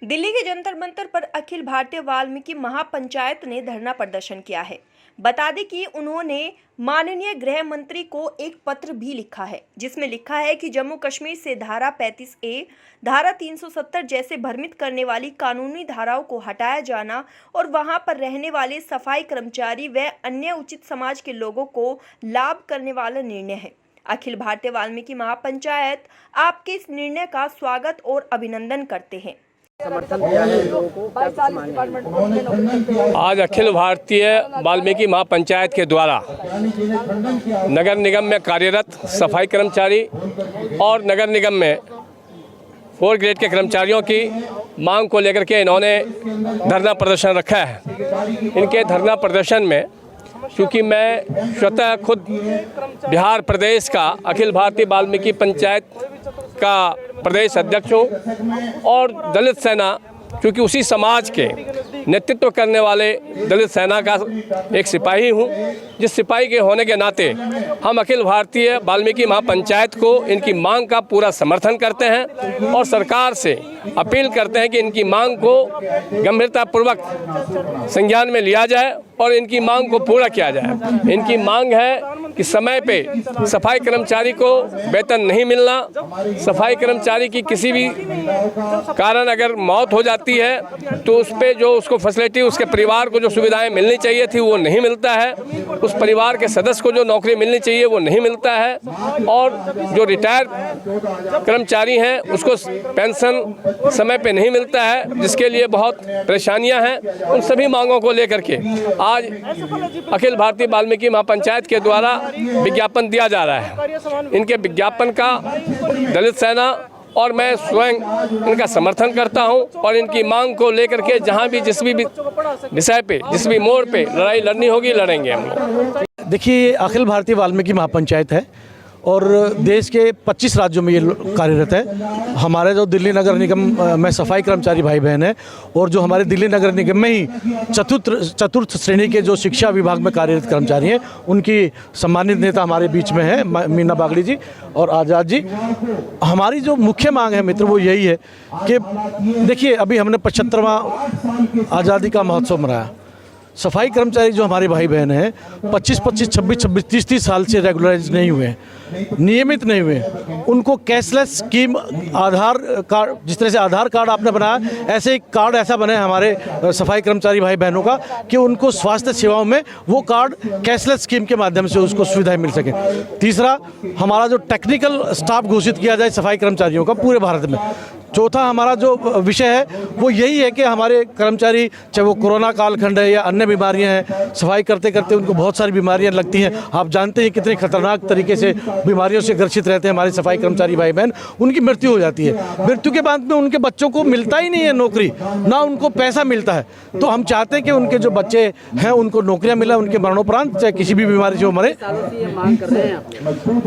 दिल्ली के जंतर मंतर पर अखिल भारतीय वाल्मीकि महापंचायत ने धरना प्रदर्शन किया है। बता दें कि उन्होंने माननीय गृह मंत्री को एक पत्र भी लिखा है, जिसमें लिखा है कि जम्मू कश्मीर से धारा 35A, धारा 370 जैसे भ्रमित करने वाली कानूनी धाराओं को हटाया जाना और वहां पर रहने वाले सफाई कर्मचारी व अन्य उचित समाज के लोगों को लाभ करने वाला निर्णय है। अखिल भारतीय वाल्मीकि महापंचायत आपके इस निर्णय का स्वागत और अभिनंदन करते हैं। आज अखिल भारतीय वाल्मीकि महापंचायत के द्वारा नगर निगम में कार्यरत सफाई कर्मचारी और नगर निगम में 4 ग्रेड के कर्मचारियों की मांग को लेकर के इन्होंने धरना प्रदर्शन रखा है। इनके धरना प्रदर्शन में क्योंकि मैं स्वतः खुद बिहार प्रदेश का अखिल भारतीय वाल्मीकि पंचायत का प्रदेश अध्यक्ष हूँ और दलित सेना क्योंकि उसी समाज के नेतृत्व करने वाले दलित सेना का एक सिपाही हूँ, जिस सिपाही के होने के नाते हम अखिल भारतीय वाल्मीकि महापंचायत को इनकी मांग का पूरा समर्थन करते हैं और सरकार से अपील करते हैं कि इनकी मांग को गंभीरतापूर्वक संज्ञान में लिया जाए और इनकी मांग को पूरा किया जाए। इनकी मांग है कि समय पे सफाई कर्मचारी को वेतन नहीं मिलना, सफाई कर्मचारी की किसी भी कारण अगर मौत हो जाती है तो उस पे जो उसको फैसिलिटी, उसके परिवार को जो सुविधाएं मिलनी चाहिए थी वो नहीं मिलता है, उस परिवार के सदस्य को जो नौकरी मिलनी चाहिए वो नहीं मिलता है और जो रिटायर कर्मचारी हैं उसको पेंशन समय पे नहीं मिलता है, जिसके लिए बहुत परेशानियां हैं। उन सभी मांगों को लेकर के आज अखिल भारतीय वाल्मीकि महापंचायत के द्वारा विज्ञापन दिया जा रहा है। इनके विज्ञापन का दलित सेना और मैं स्वयं इनका समर्थन करता हूं और इनकी मांग को लेकर के जहां भी जिस भी विषय पे, जिस भी मोड़ पे लड़ाई लड़नी होगी लड़ेंगे हम लोग। देखिए, अखिल भारतीय वाल्मीकि महापंचायत है और देश के 25 राज्यों में ये कार्यरत है। हमारे जो दिल्ली नगर निगम में सफाई कर्मचारी भाई बहन हैं और जो हमारे दिल्ली नगर निगम में ही चतुर्थ श्रेणी के जो शिक्षा विभाग में कार्यरत कर्मचारी हैं, उनकी सम्मानित नेता हमारे बीच में है मीना बागड़ी जी और आज़ाद जी। हमारी जो मुख्य मांग है मित्र वो यही है कि देखिए, अभी हमने 75वां आज़ादी का महोत्सव मनाया। सफाई कर्मचारी जो हमारे भाई बहन हैं 25, 26, 30 साल से रेगुलराइज नहीं हुए हैं, नियमित नहीं हुए, उनको कैशलेस स्कीम, आधार कार्ड, जिस तरह से आधार कार्ड आपने बनाया ऐसे एक कार्ड ऐसा बने हमारे सफाई कर्मचारी भाई बहनों का कि उनको स्वास्थ्य सेवाओं में वो कार्ड कैशलेस स्कीम के माध्यम से उसको सुविधाएं मिल सके। तीसरा, हमारा जो टेक्निकल स्टाफ घोषित किया जाए सफाई कर्मचारियों का पूरे भारत में। चौथा, हमारा जो विषय है वो यही है कि हमारे कर्मचारी, चाहे वो कोरोना कालखंड है या अन्य बीमारियां हैं, सफाई करते करते उनको बहुत सारी बीमारियां लगती हैं। आप जानते हैं कितने खतरनाक तरीके से बीमारियों से ग्रसित रहते हैं हमारे सफाई कर्मचारी भाई बहन। उनकी मृत्यु हो जाती है, मृत्यु के बाद में उनके बच्चों को मिलता ही नहीं है नौकरी, ना उनको पैसा मिलता है। तो हम चाहते हैं कि उनके जो बच्चे हैं उनको नौकरियाँ मिले उनके मरणोपरांत, चाहे किसी भी बीमारी से वो मरे।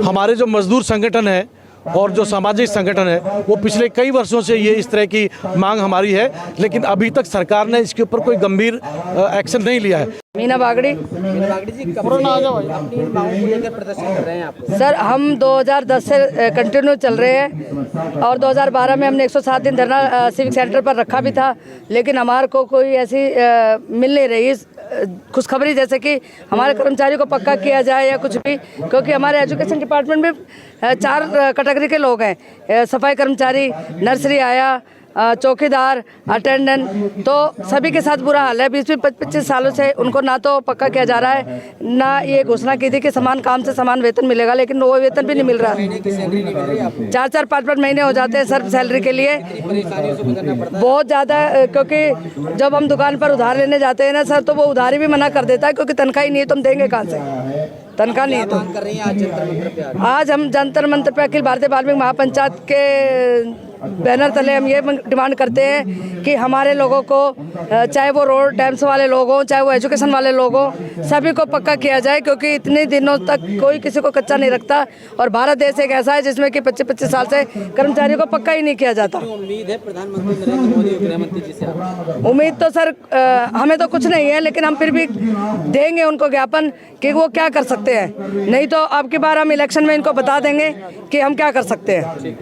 हमारे जो मजदूर संगठन है और जो सामाजिक संगठन है वो पिछले कई वर्षों से ये इस तरह की मांग हमारी है, लेकिन अभी तक सरकार ने इसके ऊपर कोई गंभीर एक्शन नहीं लिया है। मीना बागड़ी जी, कब अपनी मांगों को लेकर प्रदर्शन कर रहे हैं आप? सर, हम 2010 से कंटिन्यू चल रहे हैं और 2012 में हमने 107 दिन धरना सिविक सेंटर पर रखा भी था, लेकिन हमारे को कोई ऐसी मिल नहीं रही खुशखबरी, जैसे कि हमारे कर्मचारियों को पक्का किया जाए या कुछ भी, क्योंकि हमारे एजुकेशन डिपार्टमेंट में 4 कैटेगरी के लोग हैं, सफाई कर्मचारी, नर्सरी आया, चौकीदार, अटेंडेंट, तो सभी के साथ बुरा हाल है। 20-25 सालों से उनको ना तो पक्का किया जा रहा है, ना ये घोषणा की थी कि समान काम से समान वेतन मिलेगा, लेकिन वो वेतन भी नहीं मिल रहा। 4-4, 5-5 महीने हो जाते हैं सर सैलरी के लिए, बहुत ज़्यादा। क्योंकि जब हम दुकान पर उधार लेने जाते हैं ना सर, तो वो उधारी भी मना कर देता है, क्योंकि तनख्वाह ही नहीं है तो हम देंगे कहाँ से, तनख्वाह नहीं है तो। आज हम जंतर मंतर पे अखिल भारतीय वाल्मीकि महापंचायत के बैनर तले हम ये डिमांड करते हैं कि हमारे लोगों को, चाहे वो रोड टैक्स वाले लोग हों, चाहे वो एजुकेशन वाले लोग हों, सभी को पक्का किया जाए, क्योंकि इतने दिनों तक कोई किसी को कच्चा नहीं रखता और भारत देश एक ऐसा है जिसमें कि 25-25 साल से कर्मचारियों को पक्का ही नहीं किया जाता। उम्मीद है प्रधानमंत्री नरेंद्र मोदी गृहमंत्री जी से? उम्मीद तो सर हमें तो कुछ नहीं है, लेकिन हम फिर भी देंगे उनको ज्ञापन कि वो क्या कर सकते हैं, नहीं तो अब की बार हम इलेक्शन में इनको बता देंगे कि हम क्या कर सकते हैं।